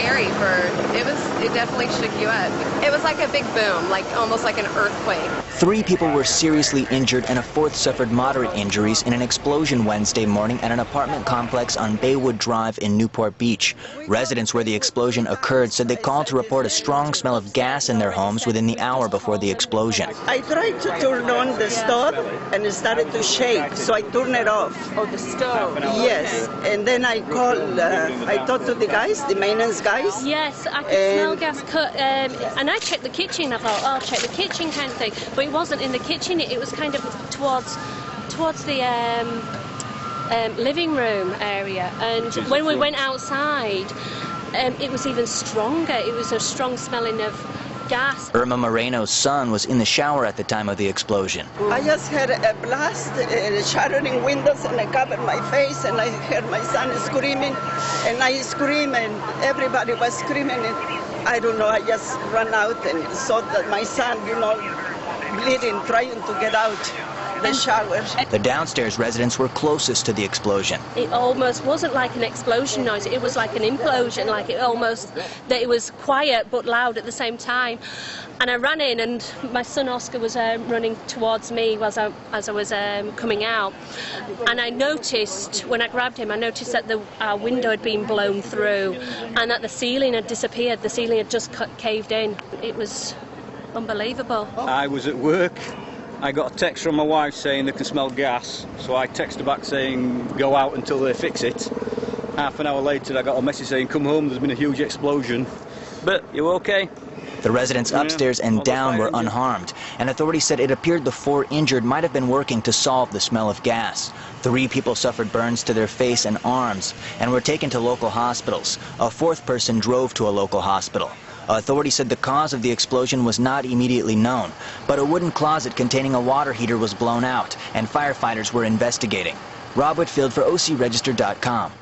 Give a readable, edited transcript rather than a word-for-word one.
scary. It definitely shook you up. It was like a big boom, like almost like an earthquake. 3 people were seriously injured and a 4th suffered moderate injuries in an explosion Wednesday morning at an apartment complex on Baywood Drive in Newport Beach. Residents where the explosion occurred said they called to report a strong smell of gas in their homes within the hour before the explosion. I tried to turn on the stove and it started to shake, so I turned it off. Oh, the stove? Yes, and then I called, I talked to the guys, the maintenance guys. Yes, I could smell gas cut, and I checked the kitchen. I thought, oh, I'll check the kitchen kind of thing, but it wasn't in the kitchen. It was kind of towards the living room area. And when we went outside, it was even stronger. It was a strong smelling of gas. Irma Moreno's son was in the shower at the time of the explosion. I just had a blast, shattering windows, and I covered my face, and I heard my son screaming, and I screamed, and everybody was screaming, and I don't know, I just ran out and saw that my son, bleeding, trying to get out the shower. The downstairs residents were closest to the explosion. It almost wasn't like an explosion noise, it was like an implosion, like it was quiet but loud at the same time. And I ran in, and my son Oscar was running towards me as I was coming out. And I noticed, when I grabbed him, I noticed that our window had been blown through and that the ceiling had disappeared. The ceiling had just caved in. It was unbelievable. I was at work. I got a text from my wife saying they can smell gas, so I texted back saying go out until they fix it. Half an hour later I got a message saying come home, there's been a huge explosion. But you okay? The residents upstairs and down were unharmed, and authorities said it appeared the 4 injured might have been working to solve the smell of gas. 3 people suffered burns to their face and arms and were taken to local hospitals. A 4th person drove to a local hospital. Authorities said the cause of the explosion was not immediately known, but a wooden closet containing a water heater was blown out, and firefighters were investigating. Rob Whitfield for OCRegister.com.